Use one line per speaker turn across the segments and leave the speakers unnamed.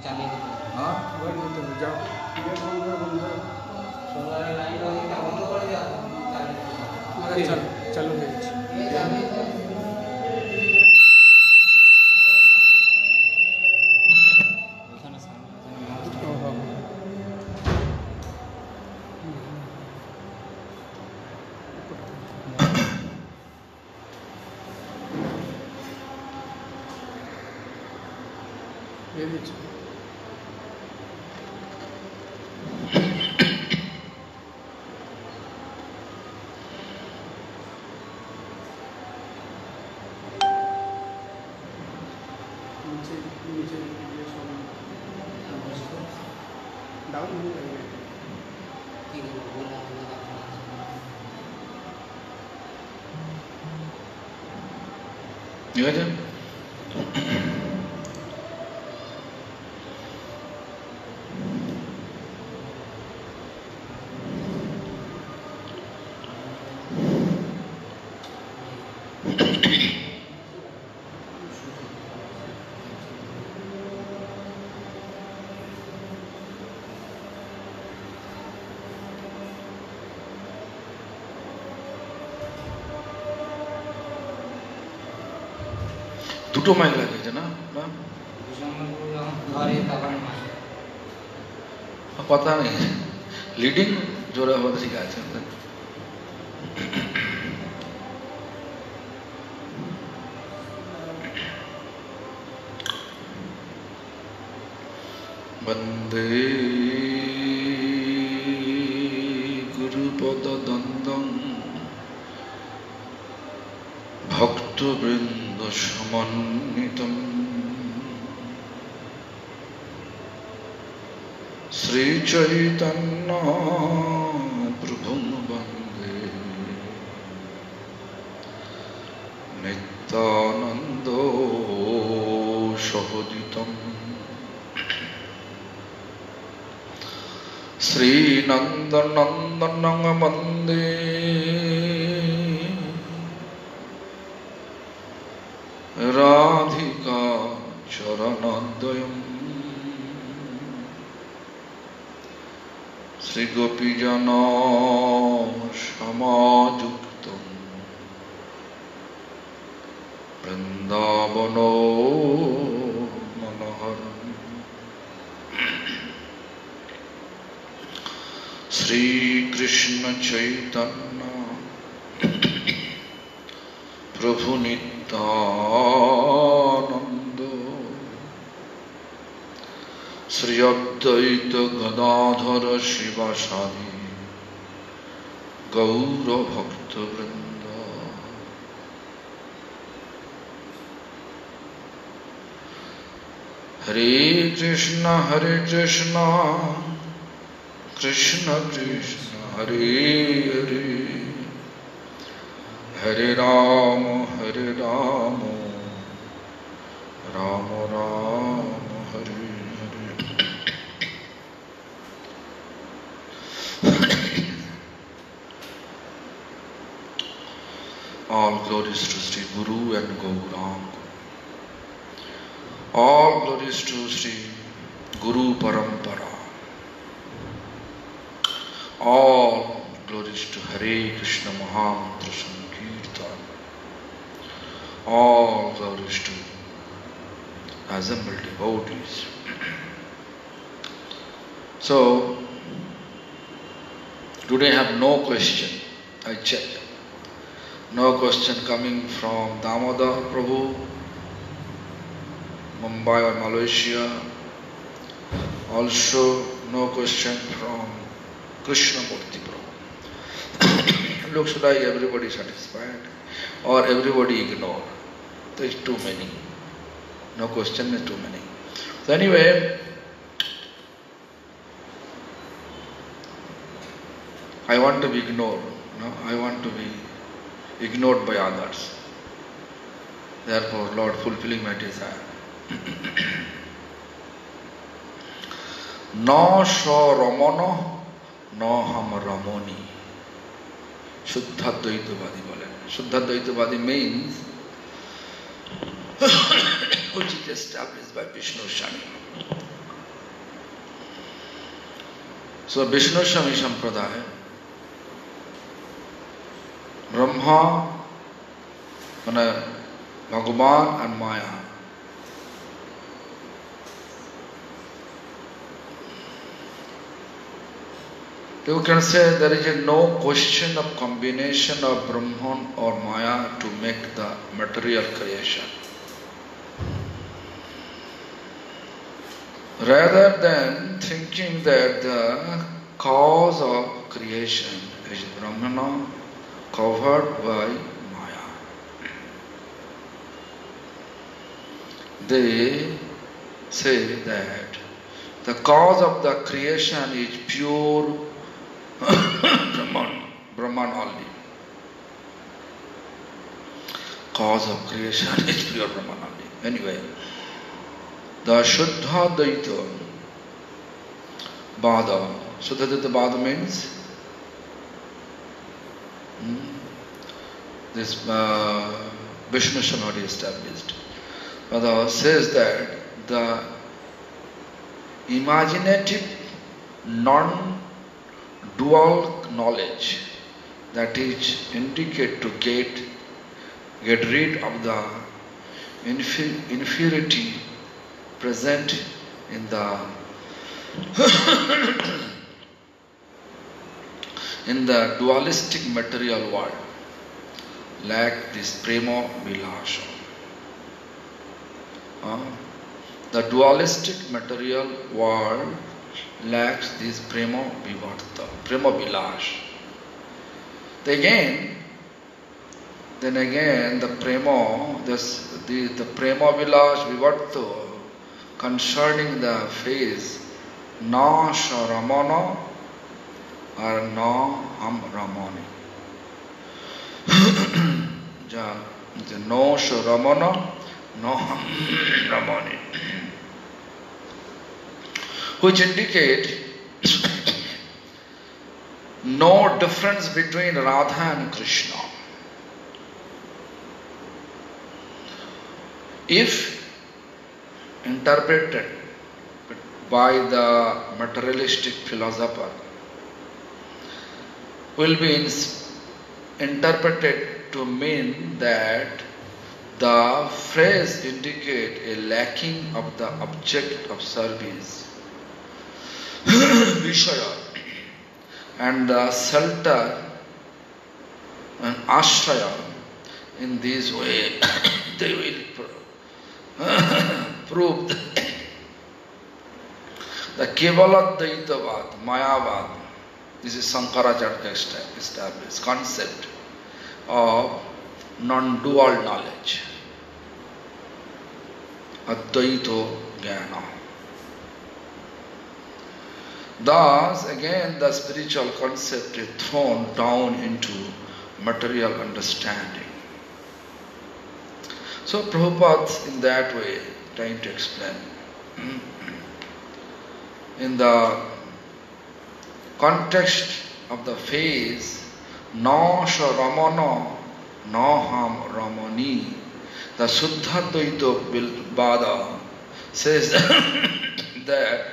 हाँ
जाओ चलो
দুটো মাইক লাগিয়েছে না पता नहीं लीडिंग जोरा हुआ सिखा वंदे गुरुपद दंदं भक्तवृंद समन्वितम् श्री चैतन्य प्रभुं वंदे नित्यानंद सहोदितम् श्री नंदनंदनं वंदे राधिका चरणद्वयम् श्री गोपीजना समायुक्तं वृंदावनो मनोहरम् श्री कृष्ण चैतन्य प्रभु नित्यानंद श्री अद्वैत गदाधर शिवासादि गौर भक्त वृंद हरे Krishna Krishna Krishna Hare Hare Hare Ram Ram Ram Hare Hare. All glories to Sri Guru and Gauranga. All glories to Sri Guru Parampara. All glories to Hare Krishna Mahamantra Sankirtan. All glories to assembled devotees. So, today I have no question. I checked. No question coming from Damodar Prabhu, Mumbai or Malaysia. Also, no question from Krishnamurti Prabhu. Looks like everybody satisfied or everybody ignored. There is too many. No question is too many. So anyway, I want to be ignored. No? I want to be ignored by others. Therefore, Lord fulfilling my desire. Na sa ramana na ham ramoni. Shuddha Dvaitavadi bolen. Shuddha Dvaitavadi means which is established by Vishnu Shani. So Vishnu Shami Sampradaya, Brahma, Bhagavan and Maya. You can say there is no question of combination of Brahman or Maya to make the material creation. Rather than thinking that the cause of creation is Brahmana covered by Maya, they say that the cause of the creation is pure Brahman only. Cause of creation is pure Brahman only. Anyway, the Shuddha Dvaita Bhada. Shuddha Dvaita Bhada means this Vishnu Samadhi established. Bhada says that the imaginative non-dual knowledge that is indicate to get rid of the inferiority present in the in the dualistic material world, like this prema vilasa. The dualistic material world lacks this prema vivarta, prema vilas. Then again, the prema, the prema vilas vivarta concerning the phase na sharamana or na ham ramani. No sharamana, no ham ramani. Which indicate no difference between Radha and Krishna. If interpreted by the materialistic philosopher, will be interpreted to mean that the phrase indicate a lacking of the object of service, Vishaya, and the shelter and ashraya. In this way, they will prove the Kevala Dvaitavad, Mayavad. This is Sankaracharya established concept of non-dual knowledge, Advaito Jnana. Thus, again, the spiritual concept is thrown down into material understanding. So Prabhupada in that way trying to explain. In the context of the phase na sha ramana na ham ramani, the Shuddha Dvaita Bhada says that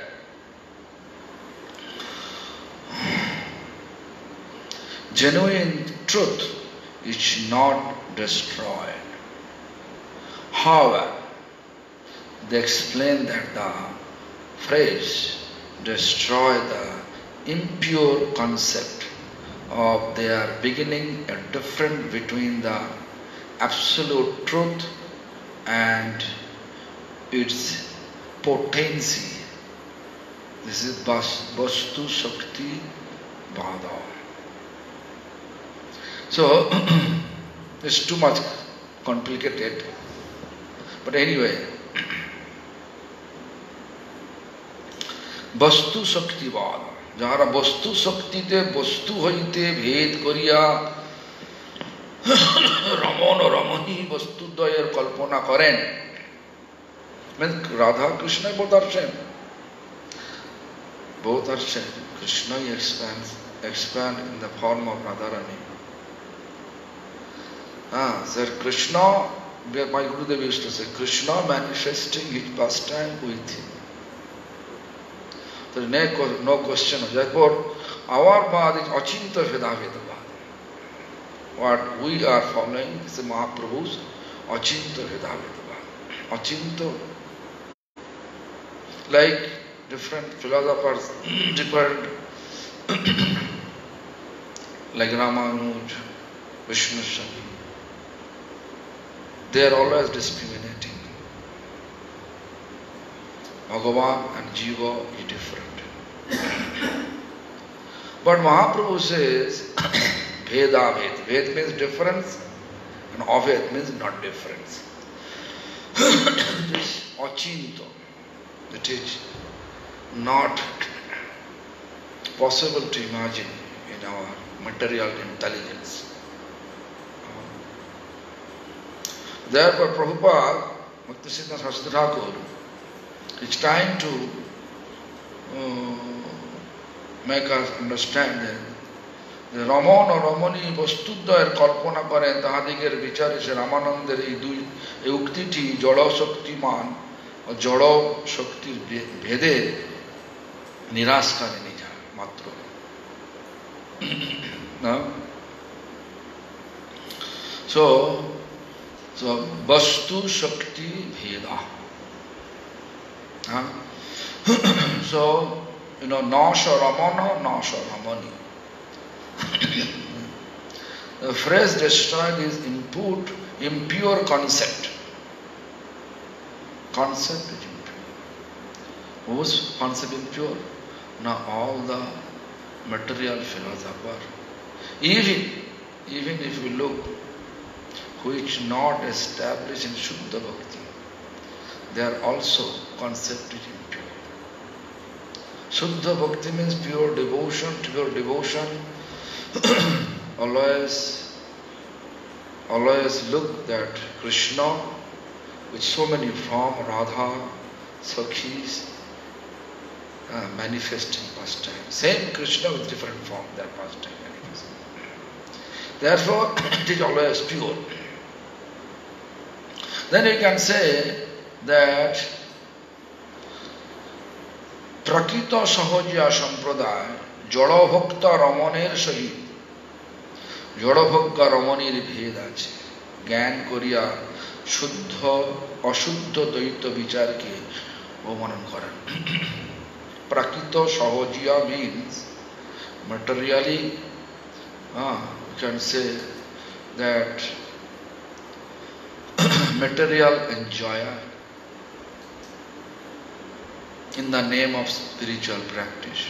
genuine truth is not destroyed. However, they explain that the phrase destroy the impure concept of their beginning a difference between the absolute truth and its potency. This is Vastu Shakti Bhada. So, it's too much complicated. But anyway, Vastu Shakti Bhada. যাহারা বস্তু শক্তিতে বস্তু হইতে ভেদ করিয়া রমণ ও রমণী বস্তুদ্বয়ের কল্পনা করেন, Radha Krishna both are same. Both are same. Krishna expand in the form of Radharani. Sir, Krishna, my Gurudev used to say, Krishna manifesting his pastime with him. There is no question. Therefore, our path is Achinta Vedaveda path. What we are following is the Mahaprabhu's Achinta Vedaveda path. Achinta, like different philosophers, different, like Ramanuj, Vishnu Shankar, they are always discriminating. Bhagavan and Jiva is different. But Mahaprabhu says, Veda Ved. Ved means difference and Aved means not difference. It is Achinta. It is not possible to imagine in our material intelligence. Therefore, Prabhupada, Bhaktisiddhanta Saraswati Thakur, is trying to make us understand that Raman or Ramani বস্তুদ্বয়ের কল্পনা করেন তাহাদিগের বিচারে সে রামানন্দের এই উক্তিটি জড় শক্তিমান ও জড় শক্তির ভেদে নিরাশকারী নিজা মাত্র না so vastu shakti bheda so nasha ramana nasha ramani. The phrase destroyed is impure concept. Concept is impure. Whose concept impure? Now all the material philosophers, even if we look, which not established in Shuddha Bhakti, they are also concept is impure. Shuddha Bhakti means pure devotion, always look that Krishna with so many forms, Radha, Sakhis, manifesting pastime. Same Krishna with different form, that pastime manifesting. Therefore, it is always pure. Then you can say that Prakita Sahajya Sampradaya Jada Bhakta Ramaner Sahit Jada Bhakta Ramanir Bhed আছে জ্ঞান করিয়া শুদ্ধ অশুদ্ধ দ্বৈত বিচারকে অবমানন করেন প্রাকৃত সহজিয়া means materially you can say that material enjoyer in the name of spiritual practice.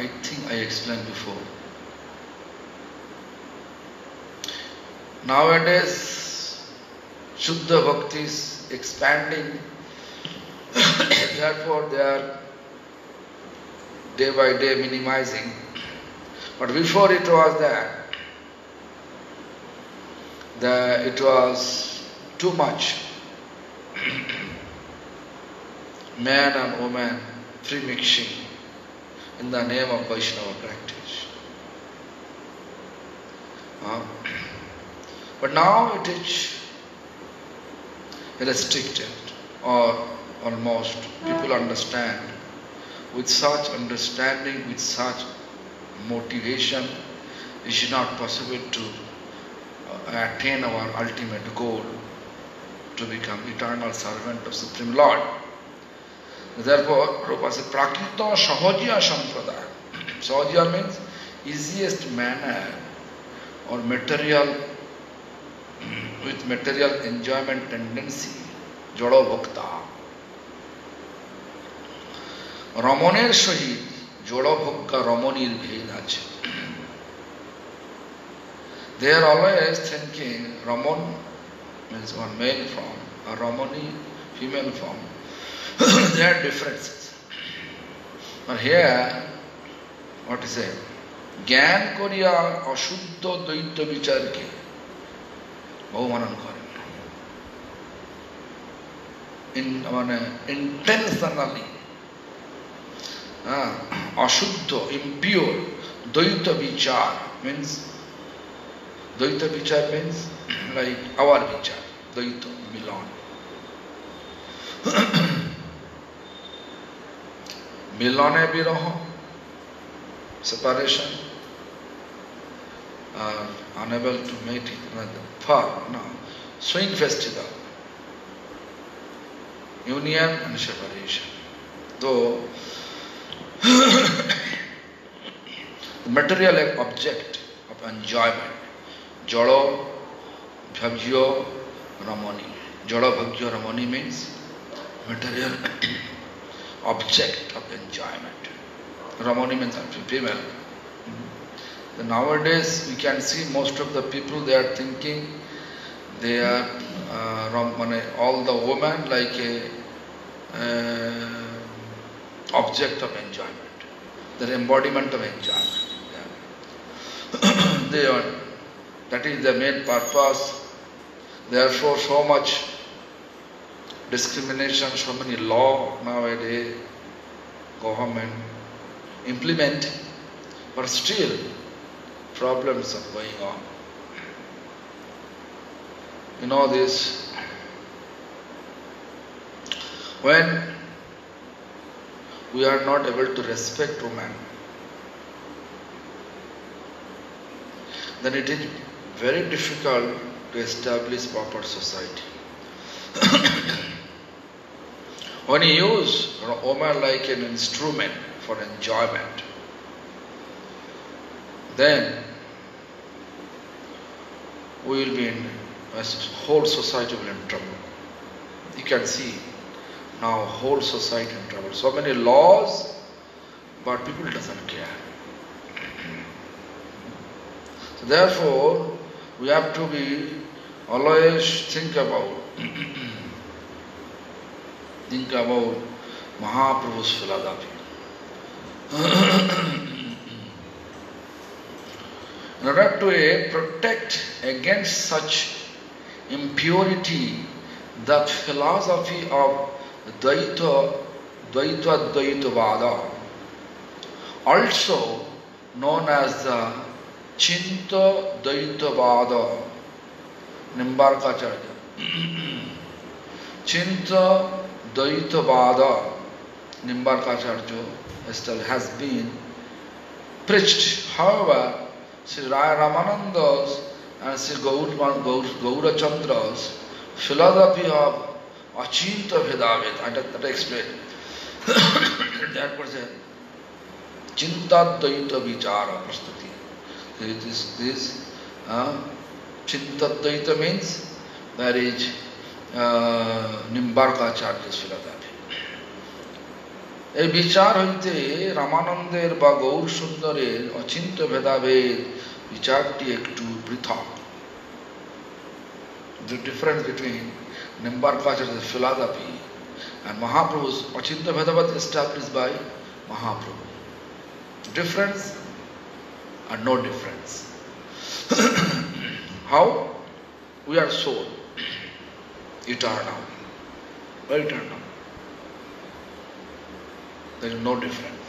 I think I explained before. Nowadays, Shuddha Bhakti is expanding. Therefore, they are day by day minimizing. But before it was that, it was too much. Man and woman free mixing in the name of Vaishnava practice. But now it is restricted, or almost people understand. With such understanding, with such motivation, it is not possible to attain our ultimate goal, to become eternal servant of Supreme Lord. Therefore, Prabhupada says, Prakrita Sahajya Sampradaya. Sahajya means easiest manner or material, with material enjoyment tendency, Jada Bhakta. Ramaner Sahit, Jada Bhakta Ramanir Bhed আছে. They are always thinking Raman means one male form, or Ramani female form. There are differences. But here, what is it? জ্ঞান করিয়া অশুদ্ধ দ্বৈত বিচারকে অবমানন করেন। মানে intentionally অশুদ্ধ, impure, দ্বৈত বিচার means Dvaita Vichar means like our Vichar, Dvaita, Milan. milane biroho, separation, are unable to meet it for no, swing festival, union and separation. Though the material object of enjoyment, jalo, bhagyo, ramani. Jalo, bhagyo, ramani means material object of enjoyment. Ramani means female. Nowadays we can see most of the people, they are thinking they are all the women like a object of enjoyment, the embodiment of enjoyment. Yeah. They are, that is the main purpose. Therefore, so much discrimination, so many law nowadays, government implement, but still problems are going on. You know this, when we are not able to respect women, then it is very difficult to establish proper society. When you use a woman like an instrument for enjoyment, then we will be in, whole society will be in trouble. You can see now whole society in trouble. So many laws, but people doesn't care. So therefore, we have to be always think about Mahaprabhu's philosophy. In order to protect against such impurity, the philosophy of Dvaita-Dvaitavada, also known as the Chinta Dvaitavada, Nimbarkacharya. Chinta Dvaitavada, Nimbarkacharya has been preached. However, Sri Ramananda's and Sri Gaurachandra's philosophy of Achinta Vedavet, I that explain. That was a Chinta Dvaita Vichara Prastuti. This Chinta Dvaita means that is Nimbarkacharya's philosophy. এই বিচার হইতে রামানন্দের বা গৌর সুন্দরের অচিন্ত্য ভেদাভেদ বিচারটি একটু পৃথক. The difference between Nimbarkacharya's philosophy and Mahaprabhu's Achinta Bhedabhat established by Mahaprabhu. Difference and no difference. How? We are soul, eternal, very eternal. There is no difference.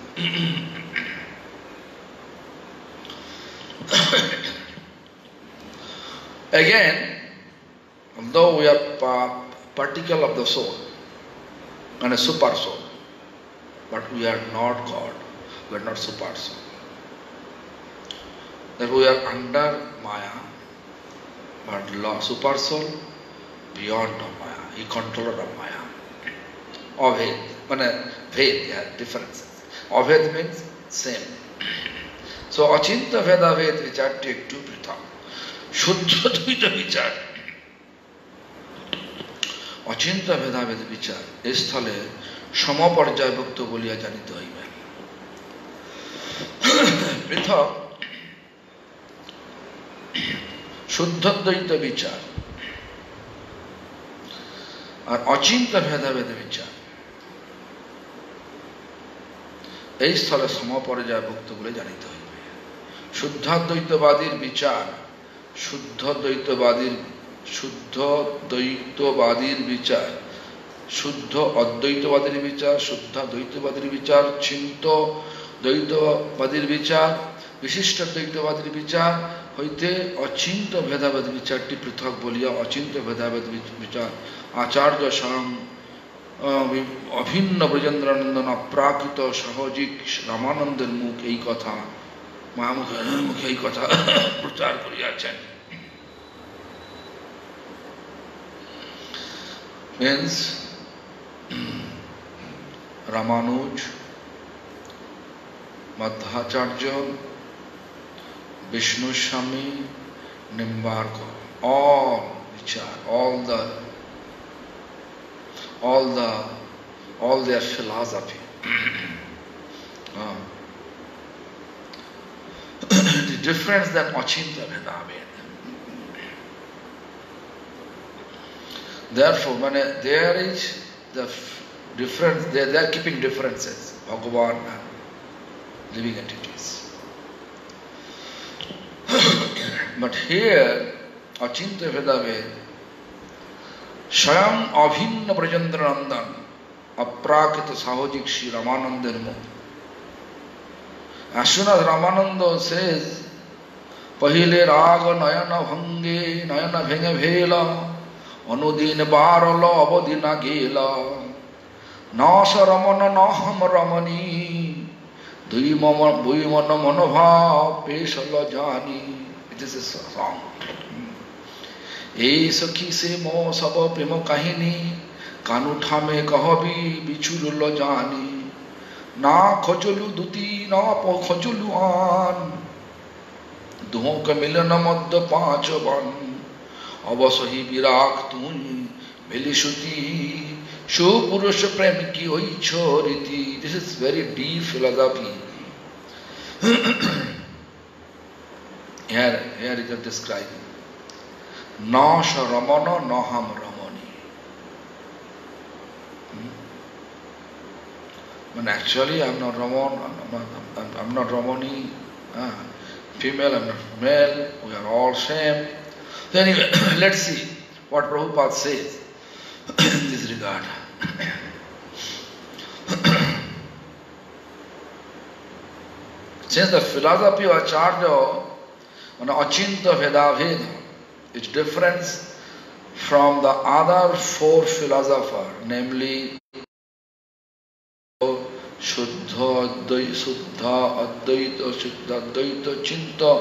Again, although we are particle of the soul and a super soul, but we are not God, we are not super soul. That we are under Maya, but super soul beyond of Maya, he controller of Maya. Aved, Ved, yeah, differences. Aved means same. So Achinta Veda Ved Vichar take two prithak. Shuddha Dvaita Vichar. Achinta Veda Ved Vichar. এই স্থলে সমপর্যায়ভুক্ত বলিয়া জানিতে হইবে। পৃথক শুদ্ধ দ্বৈত বিচার আর অচিন্ত ভেদাভেদ বিচার এই স্থলে সমপর্যায়ভুক্ত বলে জানিতে হইবে। শুদ্ধাদ্বৈতবাদীর বিচার শুদ্ধ দ্বৈতবাদীর বিচার, শুদ্ধ অদ্বৈতবাদীর বিচার, শুদ্ধাদ্বৈতবাদীর বিচার, চিন্ত দ্বৈতবাদীর বিচার, বিশিষ্ট দ্বৈতবাদীর বিচার হইতে অচিন্ত ভেদাভেদ বিচারটি পৃথক বলিয়া অচিন্ত ভেদাভেদ বিচার আচার্য স্বয়ং অভিন্ন ব্রজেন্দ্রানন্দন অপ্রাকৃত সহজিক রামানন্দের মুখ এই কথা মুখে এই কথা প্রচার করিয়াছেন। Means Ramanuj, Madhacharya, Vishnu Swami, Nimbarka, all their philosophy. The difference than Achinta Bhedabhed. Therefore, when there is the difference, they are keeping differences, Bhagavan and living entities. But here, Achinta Bhedabhed, Swayam Abhinna Brajendranandan, Aprakita Sahajik Shri Ramananda Mukh. As soon as Ramananda says, Pahile Raga Nayana Bhange, Nayana Bhenge Bhela, Anudin Barala Abadina Gela, Nasa Ramana Naham Ramani, Duimana Manova, Peshala Jani. It is a song. Ei Sakhi se mo saba prema kahini, Kanutha me kahabi bichululla jani, Na khojulu duti na po khojulu an, Duhon ka milana madda panchavan, Avasahi virak tun milishuti, Shupurusha prem ki oi choriti. This is very deep philosophy. Here it is described. Na sha ramana na ham ramani. But actually I am not Raman, I am not Ramani. Female, I am not male. We are all same. So anyway, let's see what Prabhupada says in this regard. Since the philosophy of Acharya on Achinta Bhedabhed is different from the other four philosophers, namely Shuddha Advaita, Shuddha Advaita, Chinta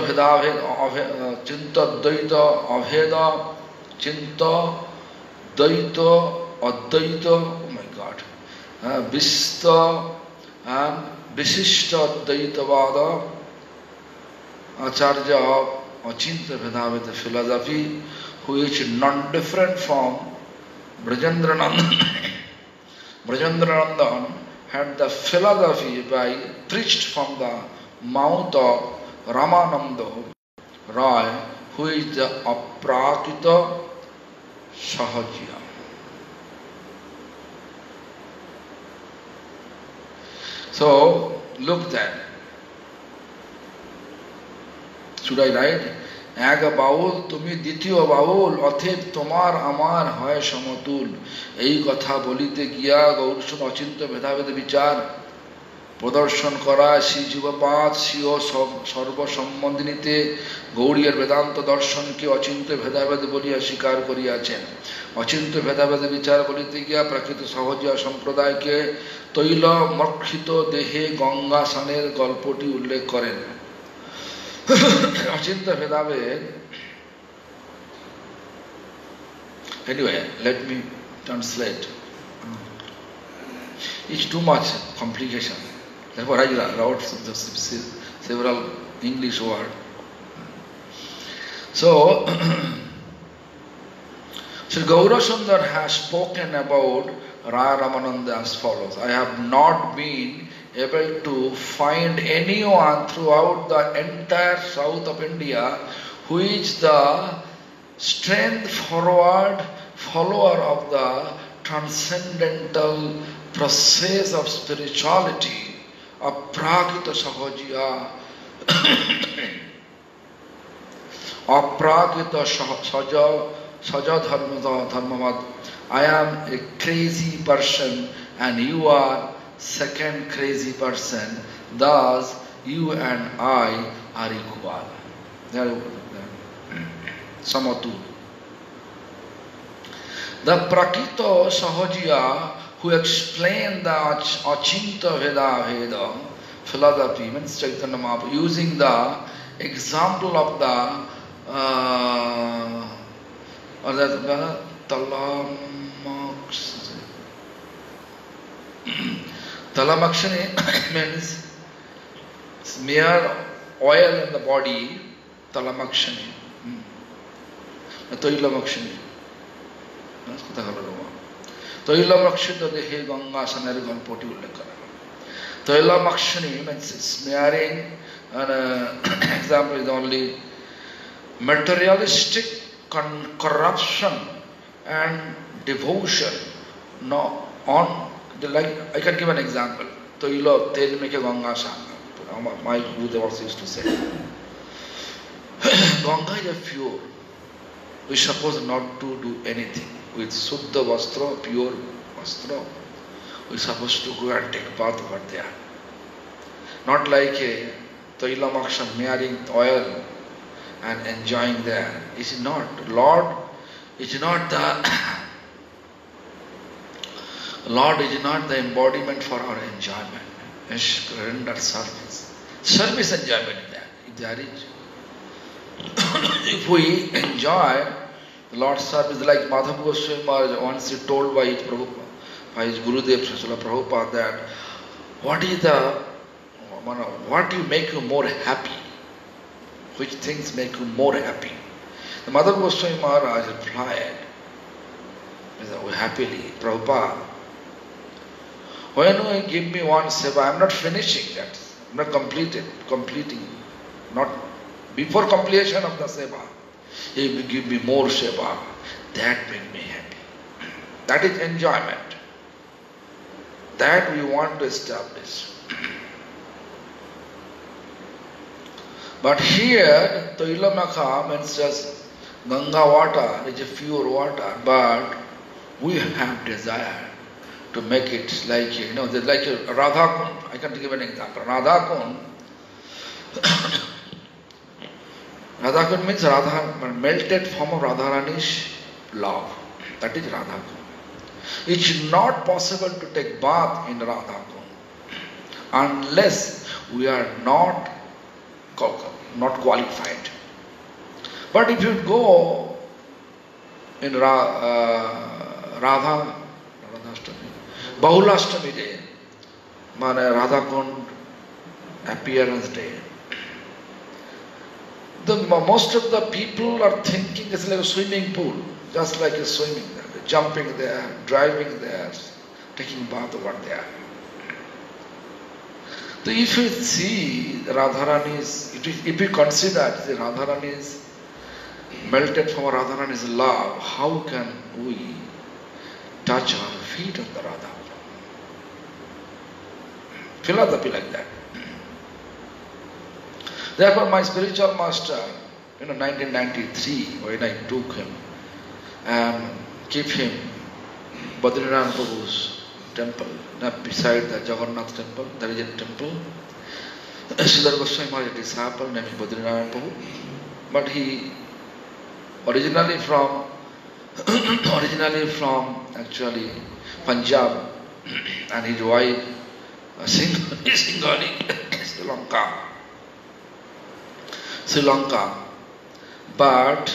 Bhedabhed, Chinta Advaita, Abheda, Chinta Dvaita, Advaita, oh my God, Vista and Visishta Advaitavada, Acharya of Achinta Bhedabhed philosophy, who is non-different from Brajendranandan. Brajendranandan had the philosophy preached from the mouth of Ramananda Rai, who is the Aprakita Sahajya. So, look then. Should I write? এক বাউল তুমি দ্বিতীয় বাউল, অথেব তোমার আমার হয় সমতুল। এই কথা বলিতে গিয়া গৌরসন অচিন্ত ভেদাভেদ বিচার প্রদর্শন করা শ্রী যুগপাদ স্বীয় সর্বসম্বন্ধিনীতে গৌড়ীয়ের বেদান্ত দর্শনকে অচিন্ত ভেদাভেদ বলিয়া স্বীকার করিয়াছেন। অচিন্ত ভেদাভেদ বিচার বলিতে গিয়া প্রাকৃত সহজিয়া সম্প্রদায়কে তৈল মক্ষিত দেহে গঙ্গা স্নানের গল্পটি উল্লেখ করেন। Achinta Bhedabhed. Anyway, let me translate. It's too much complication. Therefore, I wrote several English words. So, Sri Gaurasundar has spoken about Raya Ramananda as follows. I have not been able to find anyone throughout the entire south of India who is the strength forward follower of the transcendental process of spirituality, Aprakita Sahajya, Aprakita Saja Dharmavad. I am a crazy person and you are second crazy person, thus you and I are equal. They are Samatu. The Prakito Sahajiya, who explained the Achinta Veda Veda philosophy, means Chaitanya Mahaprabhu, using the example of the Talamakshani means smear oil in the body, Talamakshani. Toilamakshani. Toilamakshani dehe Ganga Sanar Ganpoti Ullekara. Toilamakshani means smearing, and example is only materialistic corruption and devotion. No, on the, like I can give an example. Toilo tej meke Ganga Sanga. My Buddha also used to say. Ganga is a pure. We are supposed not to do anything. With Suddha Vastra, pure Vastra, we are supposed to go and take bath over there. Not like a Toilamakshan marrying oil and enjoying there. It is not. Lord is not the Lord is not the embodiment for our enjoyment. It's render service. Service enjoyment is there. If there is. If we enjoy the Lord's service, like Madhav Goswami Maharaj once he told by his Gurudev Srila Prabhupada that what will make you more happy? Which things make you more happy? The Madhav Goswami Maharaj replied happily, Prabhupada, when you give me one seva, I am not finishing that. I am not completing. Not before completion of the seva. If you give me more seva, that makes me happy. That is enjoyment. That we want to establish. But here, Toilamaka means just Ganga water, which is pure water, but we have desire to make it like, like a Radha Kund. I can give an example. Radha Kund means Radha, melted form of Radharani's love. That is Radha Kund. It is not possible to take bath in Radha Kund unless we are not qualified. But if you go in Bahulashtami day, Radha Kund appearance day, most of the people are thinking it's like a swimming pool, just like a swimming there, jumping there, driving there, taking bath over there. So if you see Radharani's, if you consider the Radharani's melted from Radharani's love, how can we touch our feet on the Radha? Philosophy like that. Therefore, my spiritual master, 1993, when I took him and keep him Badrinath Prabhu's temple, beside the Jagannath temple, there is a temple. Sridhar Goswami Maharaj, a disciple named Badrinath Prabhu, but he originally from actually Punjab, and his wife Singhali, Sri Lanka, but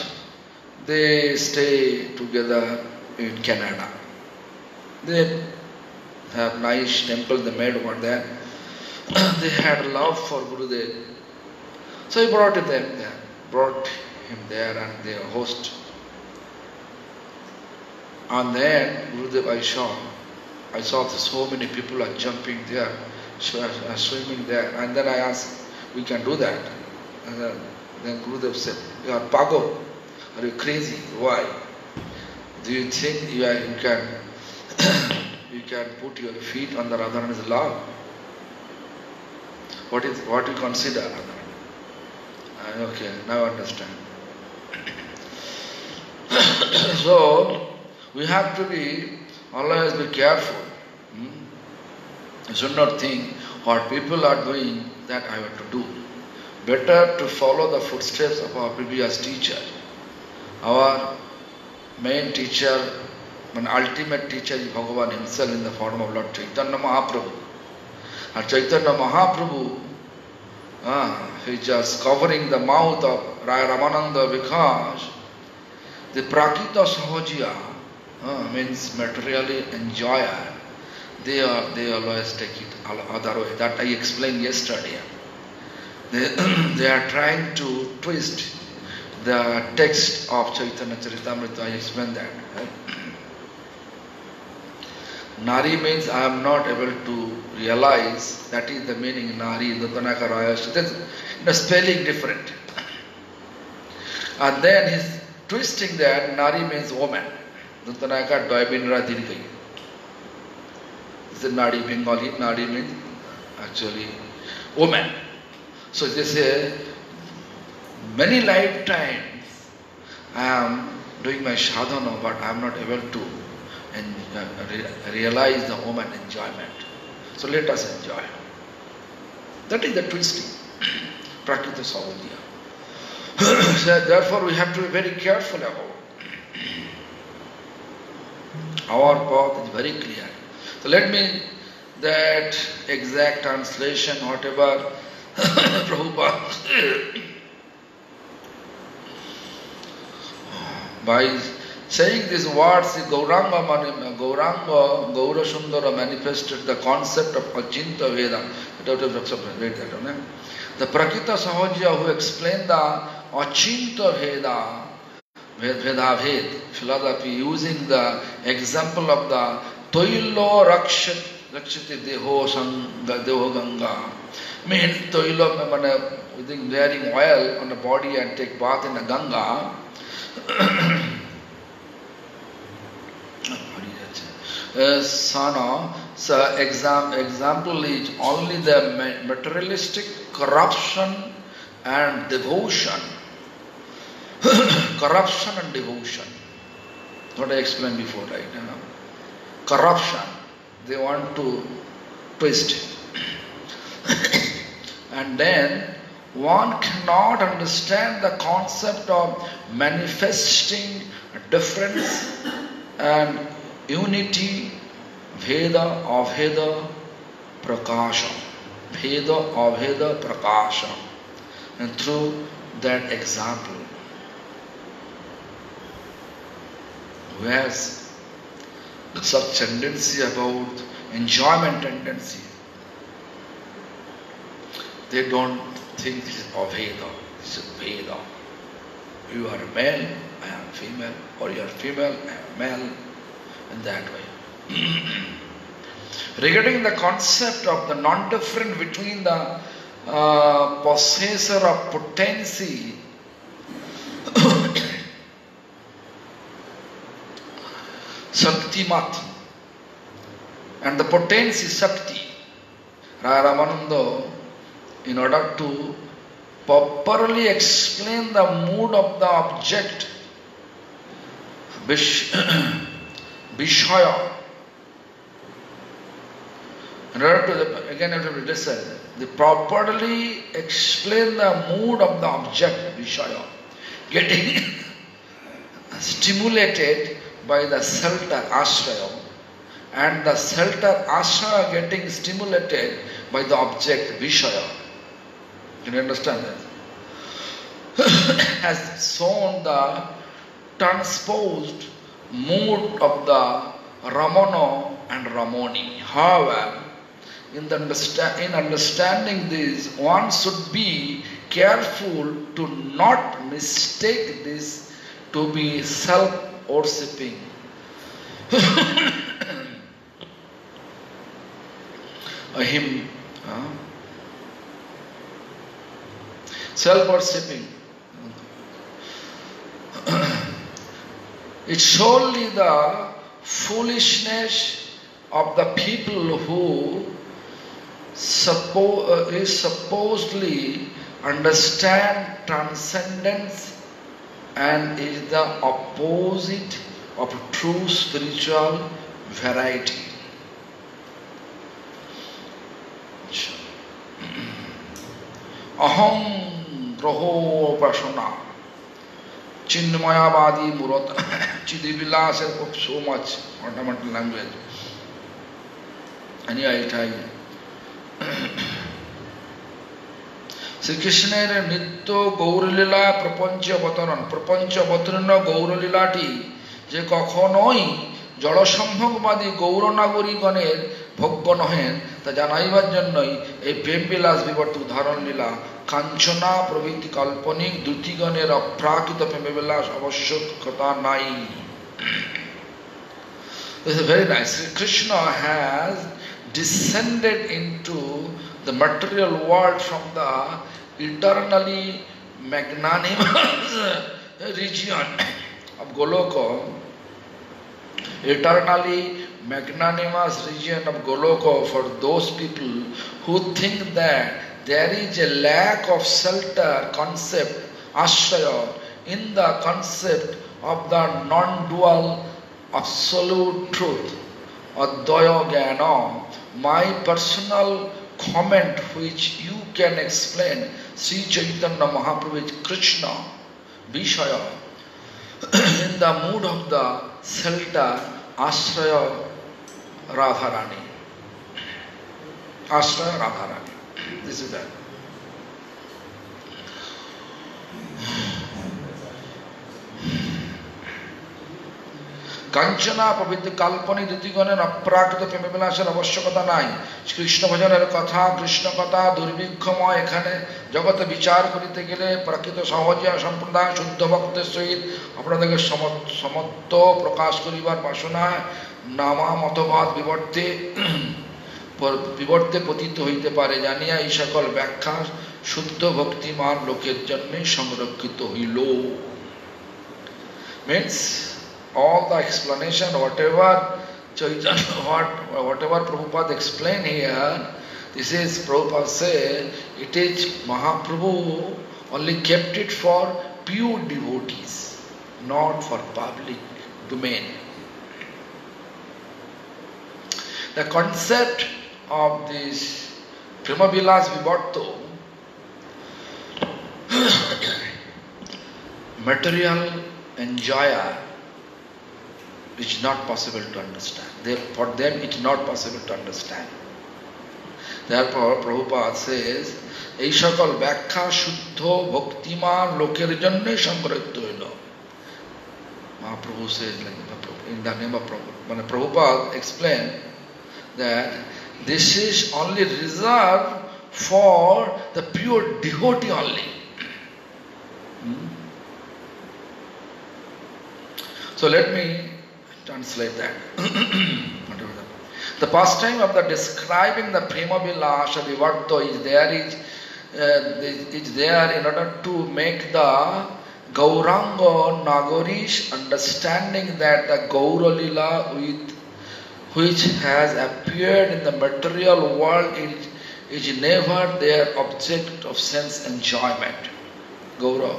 they stay together in Canada. They have nice temple they made over there. They had love for Gurudev. So he brought him there and they host. And then Gurudev I saw so many people are jumping there, swimming there, and then I asked, we can do that. And then Gurudev said, you are pago, are you crazy? Why? Do you think you can put your feet on the Radharani's love? What you consider Radharani? Okay, now I understand. So we have to always be careful. You should not think what people are doing that I want to do. Better to follow the footsteps of our previous teacher. Our main teacher, An ultimate teacher is Bhagavan himself in the form of Lord Chaitanya Mahaprabhu. And Chaitanya Mahaprabhu, he is just covering the mouth of Raya Ramananda because the Prakita Sahajiya means materially enjoyer. They always take it other way. That I explained yesterday. They are trying to twist the text of Chaitanya Charitamrita. I explained that. Right? Nari means I am not able to realize. That is the meaning. Nari, Dantanaka Raya. The spelling different. And then he's twisting that. Nari means woman. Dantanaka Doibindra Dirgai. It's a Nadi Bengali. Nadi means actually woman. So they say, many lifetimes I am doing my sadhana, but I am not able to realize the woman enjoyment. So let us enjoy. That is the twisting. Prakriti Sahajiya. So therefore we have to be very careful about it. Our path is very clear. So let me, that exact translation, whatever Prabhupada, by saying these words, Gauranga Sundara manifested the concept of Ajinta Veda. The Prakriti Sahajiya who explained the Achinta Veda, philosophy, using the example of the Toilo Rakshati Deho Ganga. Means Toilo, wearing oil on the body and take bath in the Ganga. Sana, so example is only the materialistic corruption and devotion. Corruption and devotion. What I explained before, right? Corruption. They want to twist it. And then one cannot understand the concept of manifesting difference and unity, Veda, Aveda, Prakasha. Veda, Aveda, Prakasha. And through that example, who has such tendency about enjoyment tendency, they don't think this is Aveda, this is Veda. You are male, I am female, or you are female, I am male, in that way. Regarding the concept of the non-difference between the possessor of potency Shaktimat and the potency Shakti, Raya Ramananda, in order to properly explain the mood of the object, Vishaya, in order to, again I have to listen, they properly explain the mood of the object, Vishaya, getting stimulated by the shelter ashraya, and the shelter ashraya getting stimulated by the object Vishaya. Can you understand that? Has shown the transposed mood of the Ramana and Ramoni. However, in understanding this, one should be careful to not mistake this to be self-worshipping. Him, self-worshipping. It's solely the foolishness of the people who supposedly understand transcendence and is the opposite of true spiritual variety. Aham graho prasana Chinmayavadi Murat Chidivilas has so much ornamental language. Anyway, I try. Sri Krishna Nitto Gauralila Prapancha Avataran. Prapancha Avatarana Gauralilati Je Kokhonoi Jalosambhogmadi Gauranagori Ganer Bhogya নহেন তা জানাইবার জন্যই এই প্রেম বিলাস বিবর্ত উদাহরণ লীলা কাঞ্চনা প্রভৃতি কাল্পনিক দ্যুতিগণের অপ্রাকৃত প্রেম বিলাস আবশ্যকতা নাই. This is very nice. Krishna has descended into the material world from the eternally magnanimous region of Goloka, eternally magnanimous region of Goloka for those people who think that there is a lack of shelter concept, ashraya, in the concept of the non-dual absolute truth, advaya jnana. My personal comment which you can explain Sri Chaitanya Mahaprabhu's Krishna Vishaya in the mood of the shelter Ashraya Radharani. Ashraya Radharani. This is that. Kanchana প্রভৃতি কাল্পনিক দ্যুতিগণের অপ্রাকৃত প্রেম বিলাসের আবশ্যকতা নাই. কৃষ্ণ ভজনের কথা কৃষ্ণ কথা দুর্ভিক্ষময়. এখানে জগতে বিচার করিতে গেলে প্রাকৃত সহজিয়া সম্প্রদায় শুদ্ধ ভক্তের সহিত আপনাদেরকে সমত্ব প্রকাশ করিবার বাসনায় নামা মতবাদ বিবর্তে পতিত হইতে পারে জানিয়া এই সকল ব্যাখ্যা শুদ্ধ ভক্তিমান লোকের জন্য সংরক্ষিত হইল. Means all the explanation, whatever Prabhupada explained here, this is Prabhupada said, it is Mahaprabhu only kept it for pure devotees, not for public domain. The concept of this Prema Vilas Vivarto, material enjoyer, which is not possible to understand. For them it is not possible to understand. Therefore Prabhupada says, এই সকল ব্যাখ্যা শুদ্ধ ভক্তিমান লোকের জন্য সংরক্ষিত হইল. Mahaprabhu says in the name of Prabhupada. Prabhupada explained that this is only reserved for the pure devotee only. So let me translate that. The pastime of the describing the Prema Vilasa Vivarto is there in order to make the Gauranga Nagarish understanding that the Gaura Lila which has appeared in the material world is never their object of sense enjoyment. Gaura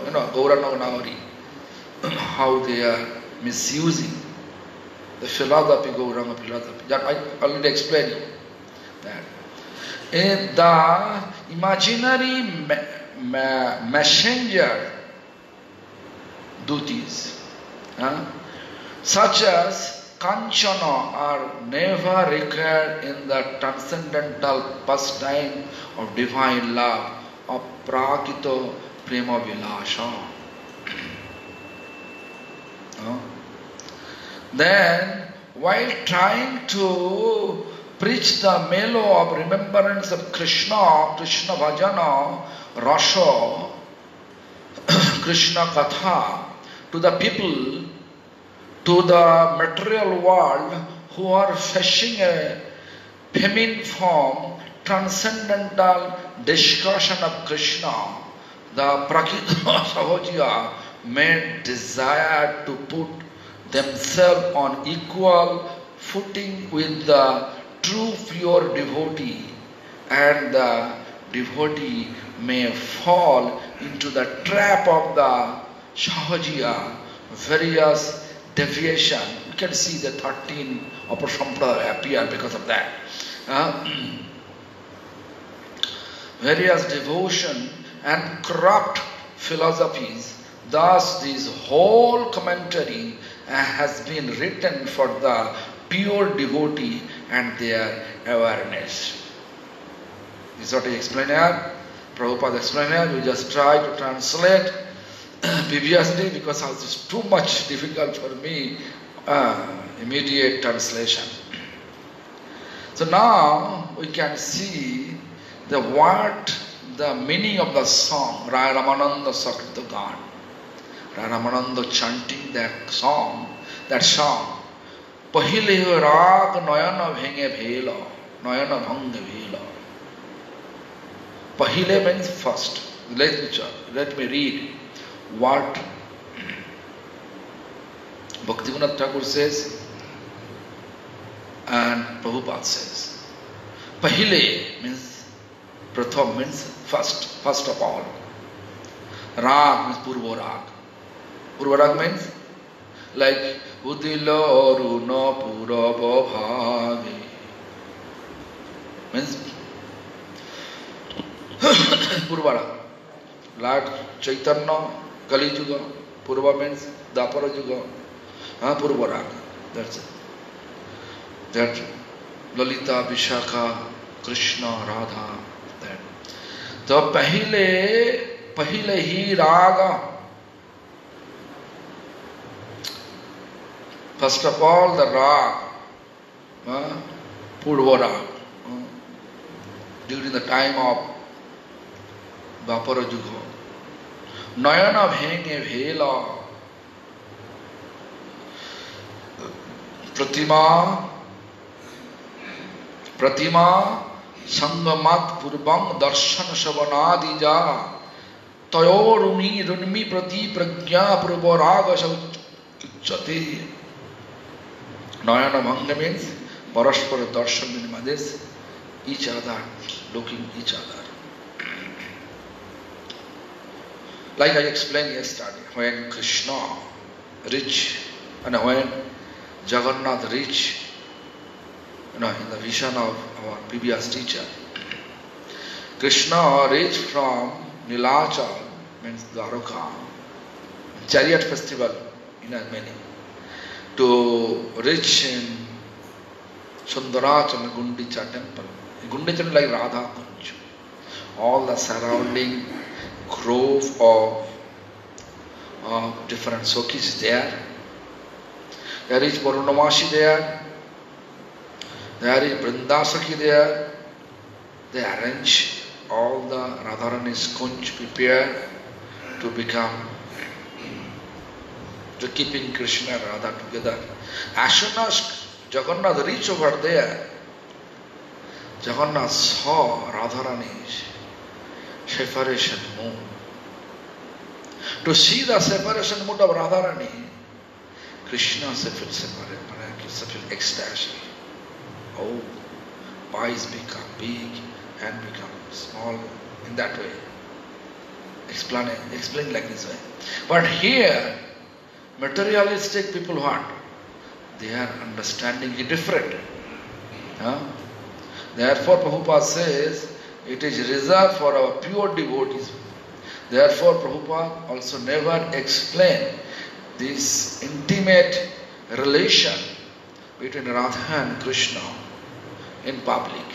Nagari, how they are misusing the philosophy, Gauranga philosophy. That I already explained you. That. The imaginary messenger duties, such as Kanchana, are never required in the transcendental pastime of divine love of Prakito Prema Vilasa. Then, while trying to preach the mellow of remembrance of Krishna, Krishna Bhajana, Rasa, Krishna Katha, to the people, to the material world who are facing a feminine form, transcendental discussion of Krishna, the Prakita Sahojiya may desire to put themselves on equal footing with the true pure devotee, and the devotee may fall into the trap of the Sahajiya, various deviation. You can see the 13 upper sampradaya appear because of that. Various devotion and corrupt philosophies. Thus, this whole commentary has been written for the pure devotee and their awareness. This is what he explained here. Prabhupada explained here. We just try to translate previously because it was too much difficult for me, immediate translation. So now we can see the meaning of the song, Raya Ramananda Sakrita Gan. Raya Ramananda chanting that song. Pahile rag nayana bhenge bhela, nayana bhanga bhela. Pahile means first. Let me read what Bhaktivinoda Thakur says and Prabhupada says. Pahile means Pratham means first of all. Rag means Purva Rag. Purva Rag means like Udila Aruna Purava Bhave. Means Purva Rag. Lord Chaitanya, Kali Yuga, Purva means Dapara Yuga. Purva Rag. That's it. That Lalita, Vishakha, Krishna, Radha. That. So पहले ही राग. First of all, the rag, Purva Rag, during the time of Dwapara Yuga. Nayana bhenge bhela. Pratima Sangamat Purvam Darshan Shavanadija Tayoruni Runmi Prati Pragya Purvaraga Savchati. Nayana Bhanga means Parashpara Darshan means each other, looking each other. Like I explained yesterday, when Krishna reached and when Jagannath reached, in the vision of our previous teacher, Krishna reached from Nilachal, means Dwaraka, chariot festival in many, to reach in Sundarachal Gundicha temple. Gundicha is like Radha Kunj. All the surrounding grove of different Sokis there. There is Purnamashi there. There is Vrindasaki there. They arrange all the Radharani's Kunj prepared to keeping Krishna and Radha together. As soon as Jagannath reached over there, Jagannath saw Radharani's separation mood. To see the separation mood of Radharani, Krishna felt separate, felt ecstasy. Oh, eyes become big and become small in that way. Explain like this way. But here, materialistic people what? Their understanding is different. Therefore, Prabhupada says, it is reserved for our pure devotees. Therefore, Prabhupada also never explained this intimate relation between Radha and Krishna in public.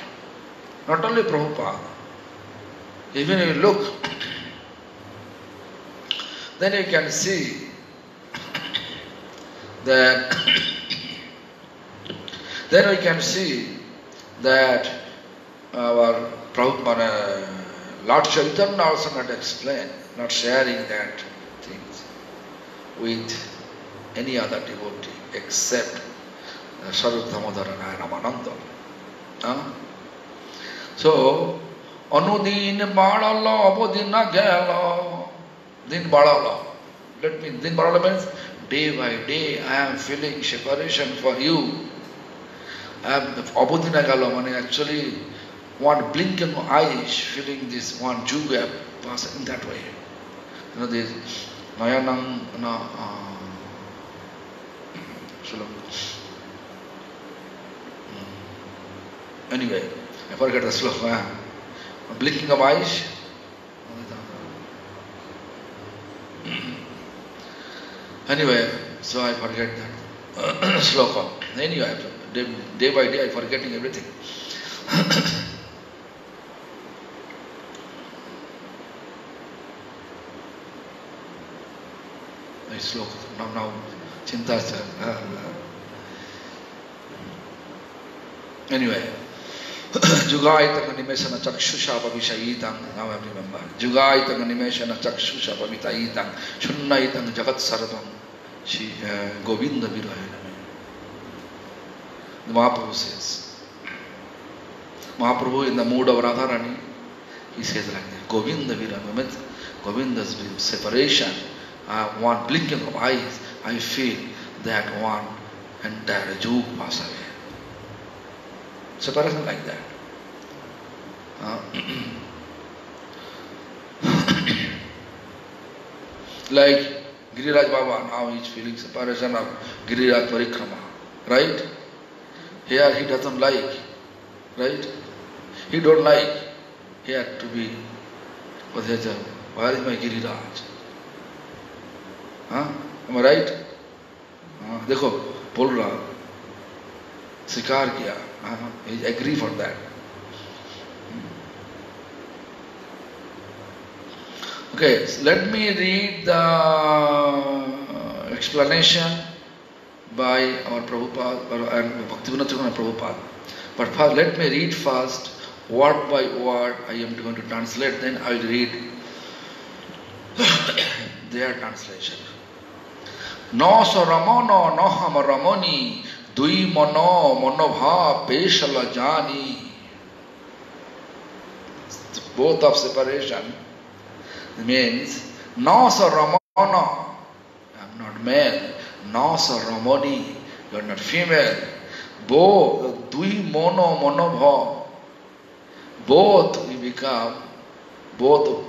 Not only Prabhupada, even if you look, then you can see that our Prabhupada, Lord Chaitanya also not explain, not sharing that things with any other devotee except Sarup Damodara and Ramananda. So, Anudin Balala, Abodina Gala, Din Balala. Din Balala means day by day I am feeling separation for you. Abodina Gala, actually one blink of eyes feeling this one juga pass in that way. This Nayanang anyway, I forget the sloka. Blinking of eyes. Anyway, So I forget that sloka. Anyway, day by day I forgetting everything. I sloka. Now, chinta. Anyway, Jugaitang animeshana chakshusha pavishaitang. Now I remember. Jugaitang animeshana chakshusha pavitaitang. Shunnaitang jagat sarvam. She Govinda Virahana. The Mahaprabhu says. Mahaprabhu in the mood of Radharani, he says like that. Govinda Virahana means Govinda's separation. One blinking of eyes, I feel that one entire jug pass away. Separation like that. Like Giriraj Baba, now he is feeling separation of Giriraj Parikrama. Right? Here he doesn't like. Right? He don't like here to be. Where is my Giriraj? Am I right? देखो बोल रहा स्वीकार किया he agree for that. Okay, so let me read the explanation by our Prabhupada and Bhaktivinoda Thakur Prabhupada. But first, let me read first word by word. I am going to translate, then I will read their translation. No so ramono no ham ramoni dui mono monobha peshala jani. Both of separation means no so ramono, I am not male. No so ramoni, you are not female. Both dui mono monobha, both we become both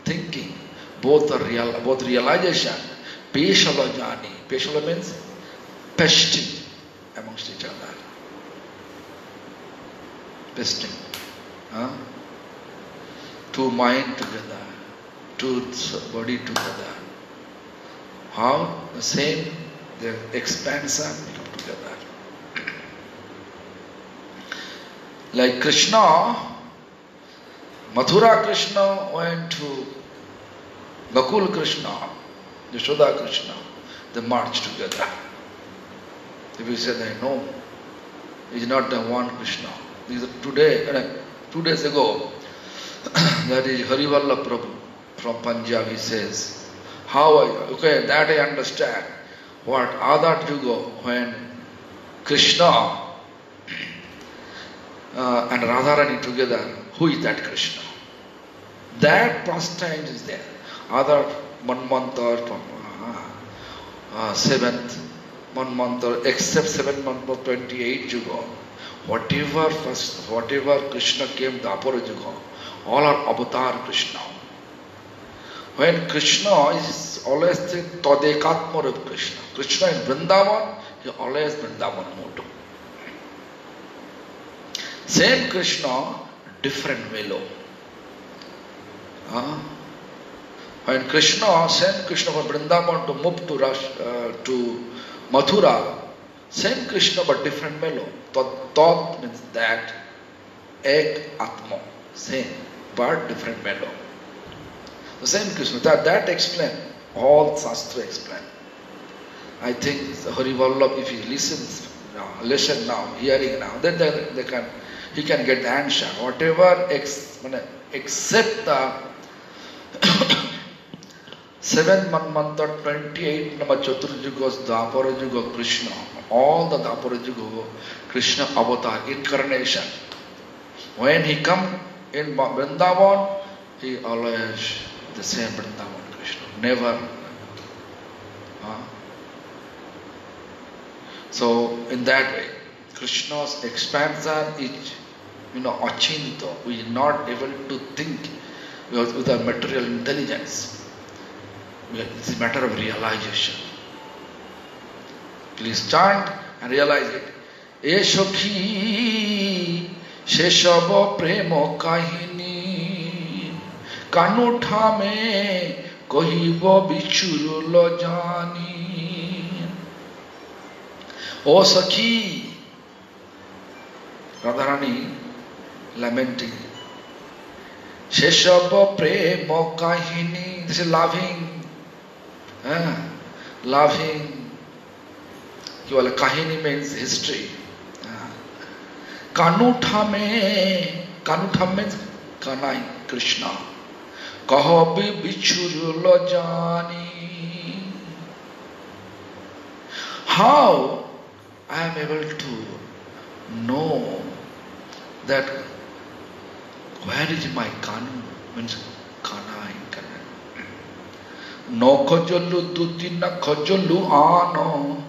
thinking, both realization. Peshala jani. Peshala means pesting amongst each other. Pesting. Two mind together, two body together. How? The same, the expansion come together. Like Krishna, Mathura Krishna went to Gokul Krishna, Yashoda Krishna, they marched together. If you say that no, it is not the one Krishna. This is today, 2 days ago, that is Harivallabh Prabhu from Punjab, he says, okay, that I understand. What other Yuga, when Krishna and Radharani together, who is that Krishna? That pastime is there. Other Manmantar from 7th Manmantar, except 7th Manmantar 28 Yuga. Whatever Krishna came, the Apara Yuga, all are avatar Krishna. When Krishna is always the Tadekatma of Krishna. Krishna in Vrindavan, he always Vrindavan motto. Same Krishna, different velo. When Krishna sent Krishna from Vrindavan to move to Mathura, same Krishna but different velo. Tat means that, Ek Atma, same but different velo. The same Krishna, that explain, all Shastra explain. I think Harivallabh, if he listen now, hearing now, then he can get the answer. Whatever except the 7th Manmantar 28 number Chaturjugas, Dapara Yuga Krishna, all the Dapara Yuga Krishna avatar, incarnation. When he come in Vrindavan, he always the same Vrindavan Krishna, never. So in that way, Krishna's expansion is, achinto. We are not able to think with our material intelligence. It's a matter of realization. Please chant and realize it. E Shakhi Sheshava Premo Kahini Kanutha me Kahiba Bichurulo Jani. O Sakhi, Radharani lamenting. Sheshab prema kahini. This is laughing. Laughing. Kahini means history. Kanuthame. Kanutham means Kanai, Krishna. Kahabi bichurula jani. How I am able to know that where is my Kanu? Means Kana in Kannada. No khojolu duti na khojolu ano.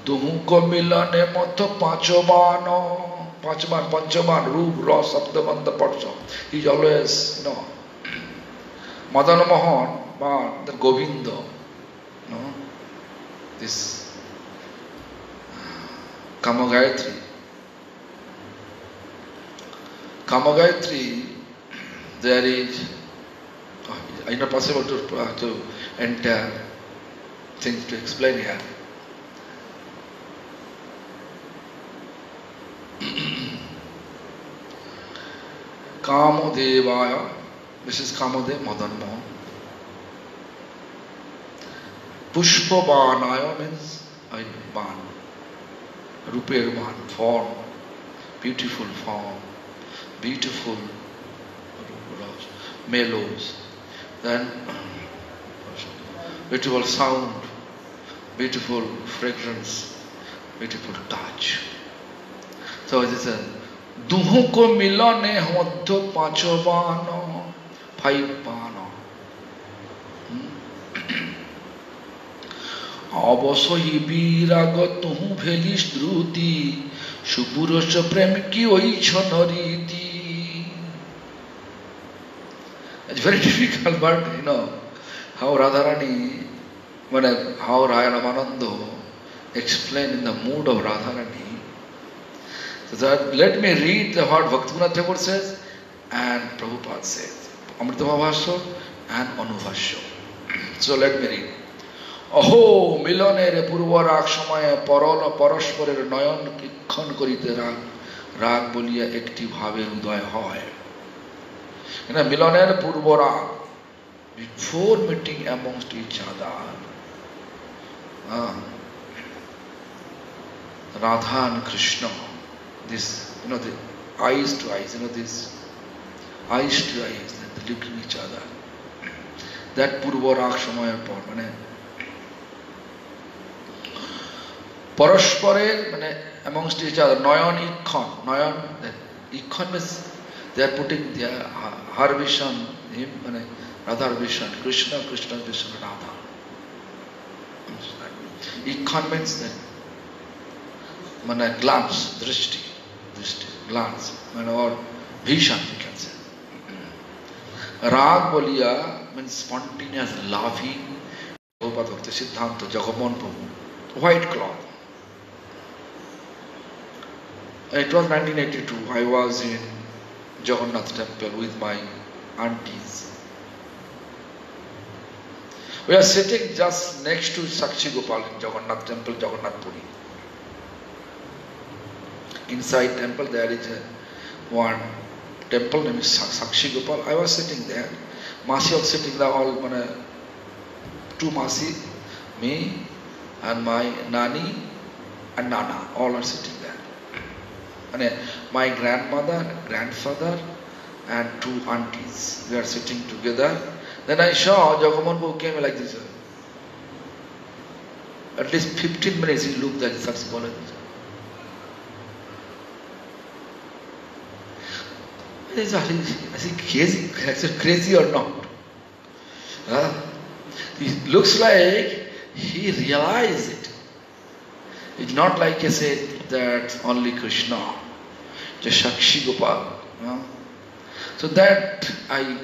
Duhu ko milane mato panchobano. Panchaman, Roop, Ras, Saptamanta, Patsha. He's always, Madana Mohan, the Govinda, this Kamagayatri. Kamagayatri, there is, it's not possible to enter things to explain here. Kamodevaya, this is Kamodev Madan Mohan. Pushpabanaya means ban, Ruper ban, form, beautiful form, beautiful mellows, then beautiful sound, beautiful fragrance, beautiful touch. So it is a Duhu ko milane hodho panchobano, five bano. Abosohi birago tuhu bhelis druti, shupurosha prem ki oi chonariti. It's very difficult, but how Radharani, how Raya Ramananda explained in the mood of Radharani. So that, let me read what Bhaktivinoda Thakur says and Prabhupada says. Amrita Bhasya and Anubhasya. So let me read. Aho milonere purvarak samaya parala parashparer nayan ikhan korite rag boliya ekti bhave udoy hoy. Milonere purvarak, before meeting amongst each other, Radha and Krishna, this, the eyes to eyes, this eyes to eyes, they look at each other. That Purvarak Shamaya Par, Parashpare, amongst each other, Nayan Ikhan, that Ikhan means they are putting their her vision, him, Radha vision, Krishna vision, Radha. Ikhan means that, glance, drishti, glance, or vision, you can say. Rag Boliya means spontaneous laughing. Prabhupada Bhakti Siddhanta, Jagamohan Prabhu, white cloth. It was 1982. I was in Jagannath temple with my aunties. We are sitting just next to Sakshi Gopal in Jagannath temple, Jagannath Puri. Inside temple there is one temple named Sakshi Gopal. I was sitting there. Masi was sitting there, all two Masi, me and my Nani and Nana, all are sitting there. And my grandmother, grandfather and two aunties, they are sitting together. Then I saw Jagamohan Prabhu came like this. At least 15 minutes he looked like such college. Is he crazy or not? It looks like he realized it. It's not like I said that only Krishna, just Sakshi Gopal. So that I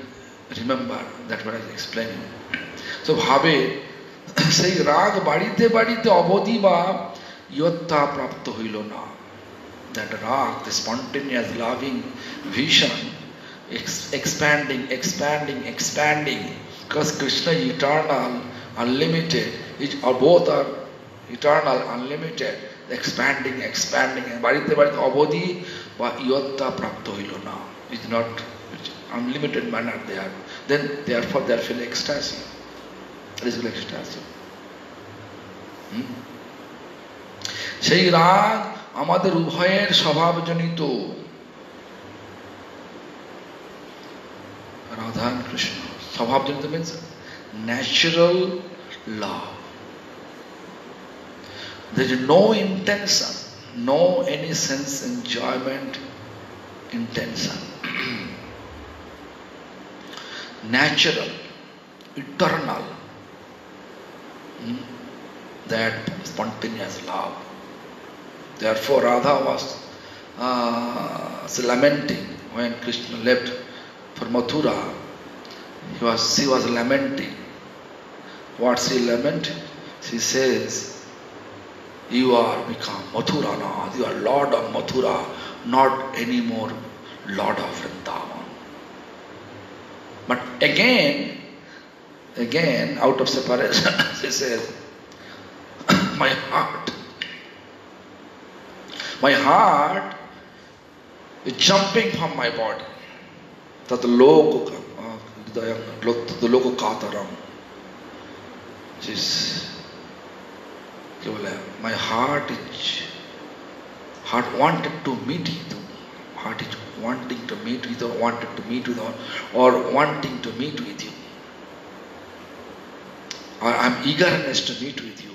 remember, that what I was explaining. So Bhabe, say Rag Badite Badite Abodhi Ba Yotta Prapto Hilona. That Rag, the spontaneous loving vision, expanding. Because Krishna is eternal, unlimited, both are eternal, unlimited. expanding, বাড়িতে বাড়িতে অবধি বা ইয়ত্তা প্রাপ্ত হইল না, is not unlimited manner they are, then therefore they are feeling ecstasy, physical ecstasy. সেই রাগ আমাদের উভয়ের স্বভাবজনিত। Radha and Krishna, স্বভাবজনিত means natural love. There is no intention, no any sense enjoyment intention. Natural, eternal, that spontaneous love. Therefore Radha was lamenting when Krishna left for Mathura. She was lamenting. What she lamented? She says, you are become Mathura now, you are Lord of Mathura, not anymore Lord of Vrindavan. But again, out of separation, she says, my heart is jumping from my body. Tat loka kataram. My heart wanted to meet you. Heart is wanting to meet with you, wanted to meet with you, or wanting to meet with you. Or I am eagerness to meet with you,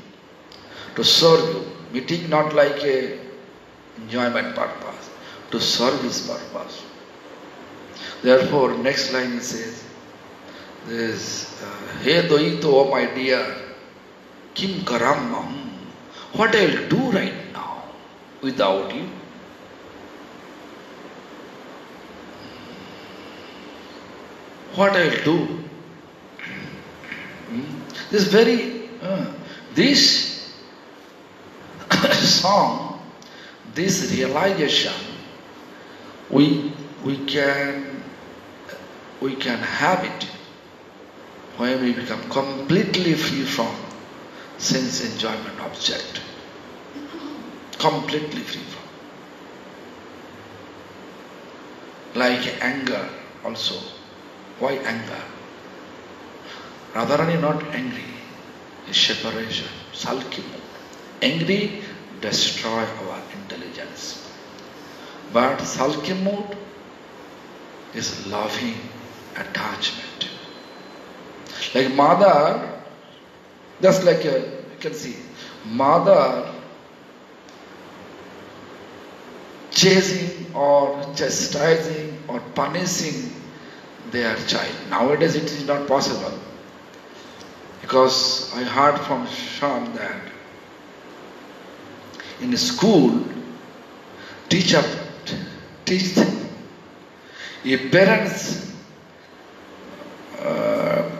to serve you. Meeting not like a enjoyment purpose, to service purpose. Therefore, next line it says, this, He Doito, oh my dear, Kim Karamam, what I will do right now without you? What I will do? This this song, this realization, we can have it when we become completely free from sense enjoyment object. Completely free from. Like anger also. Why anger? Radharani not angry, is separation, sulky mood. Angry destroy our intelligence. But sulky mood is loving attachment. Like mother, just like you can see, mother chasing or chastising or punishing their child. Nowadays it is not possible. Because I heard from some that in school, teacher teach them. If parents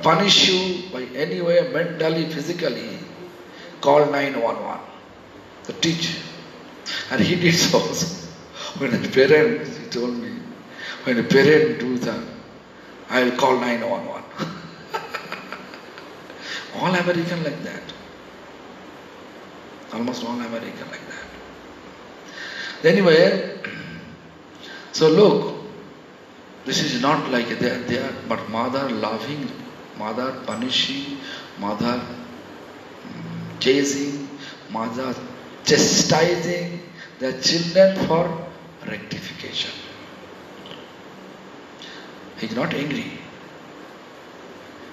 punish you by any way, mentally, physically, call 911. The teacher. And he did so. When a parent, he told me, when a parent do that, I will call 911. All American like that. Almost all American like that. Anyway, so look, this is not like they are, but mother loving, mother punishing, mother chasing, mother chastising their children for rectification. He is not angry.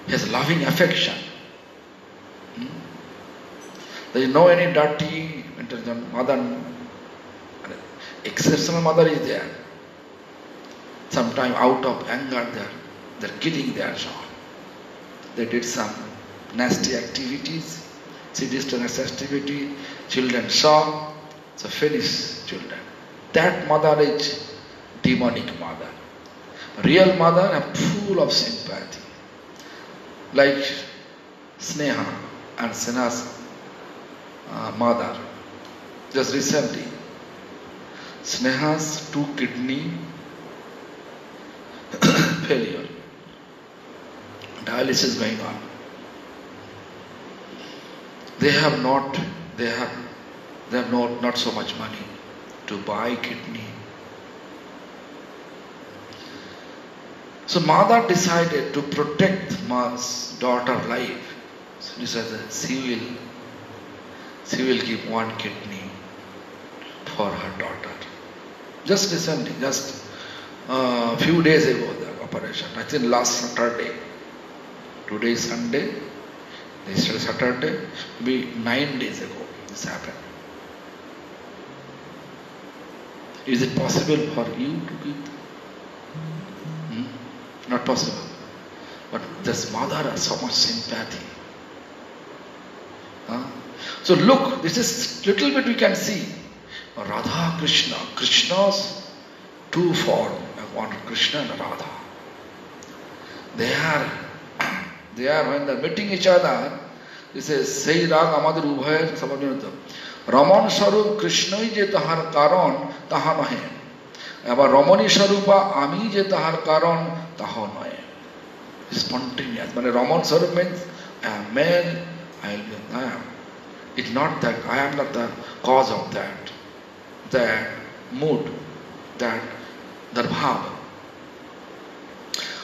He has loving affection. There is no any dirty mother. Exceptional mother is there. Sometimes out of anger they're killing their child. They did some nasty activities. She did some nasty activity. Children saw. So finish children. That mother is demonic mother. Real mother are full of sympathy. Like Sneha and Sneha's mother. Just recently, Sneha's 2 kidney failure. Dialysis going on. They have They have not so much money to buy kidney. So mother decided to protect Ma's daughter's life. So he said that she will give one kidney for her daughter. Just recently, just a few days ago, the operation. I think last Saturday. Today is Sunday. Yesterday Saturday. Maybe 9 days ago this happened. Is it possible for you to give? Not possible. But this mother has so much sympathy. So look, this is little bit we can see. Radha Krishna. Krishna's two forms. One Krishna and Radha. They are when they are meeting each other, this is Sei Rag Amadir Ubhayar Samadhinata. Raman Sarup Krishnai je tahar karon taha nahe. Aba Ramani Sarupa Ami je tahar karon taha nahe. Spontaneous. But Raman Sarup means I am male, I am. It's not that I am not the cause of that mood, that bhav.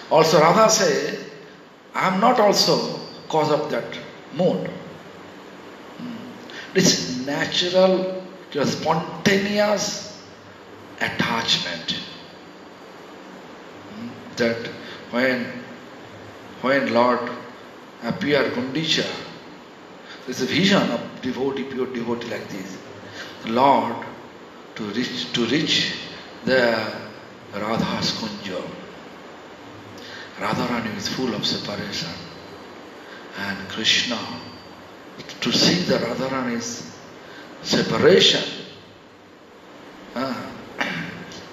Also Radha say, I am not also cause of that mood. It's natural, spontaneous attachment. That when Lord appeared Gundicha, there's a vision of devotee, pure devotee like this. The Lord to reach the Radha's Kunja. Radharani is full of separation. And Krishna, to see the Radharani's separation,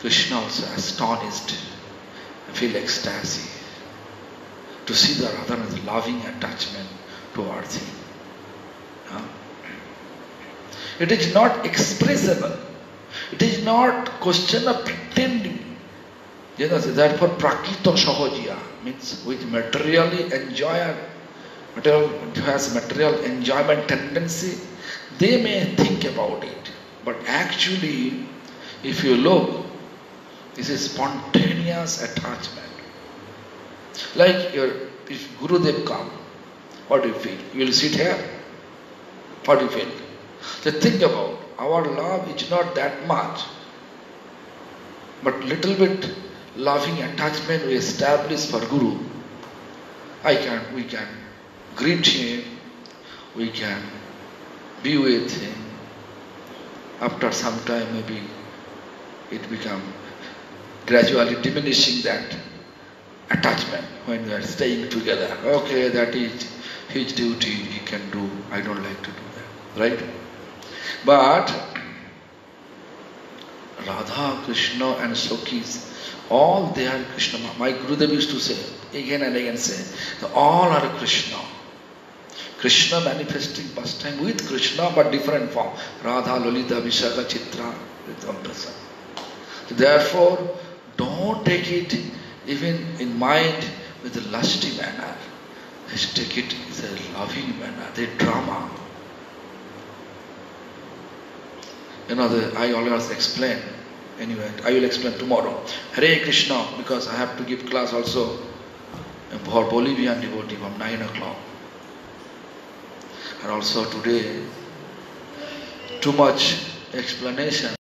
Krishna also astonished, feel ecstasy. To see the Radharani's loving attachment towards him. It is not expressible. It is not question of pretending. Therefore, prakrito sahajiya means with materially enjoy, has material enjoyment tendency, they may think about it. But actually, if you look, this is spontaneous attachment. Like if Gurudev come, what do you feel? You will sit here. What do you feel? So think about, our love is not that much, but little bit loving attachment we establish for Guru. We can greet him, we can be with him. After some time maybe it become gradually diminishing that attachment when we are staying together. Okay, that is his duty, he can do, I don't like to do that. Right? But Radha, Krishna and Sakhis, all they are Krishna. My Gurudev used to say, again and again say, all are Krishna. Krishna manifesting first time with Krishna but different form. Radha, Lolita, Vishaka, Chitra, Ritamprasa. Therefore, don't take it even in mind with a lusty manner. Just take it in a loving manner, the drama. I always explain. Anyway, I will explain tomorrow. Hare Krishna, because I have to give class also for Bolivian devotee from 9 o'clock. And also today, too much explanation.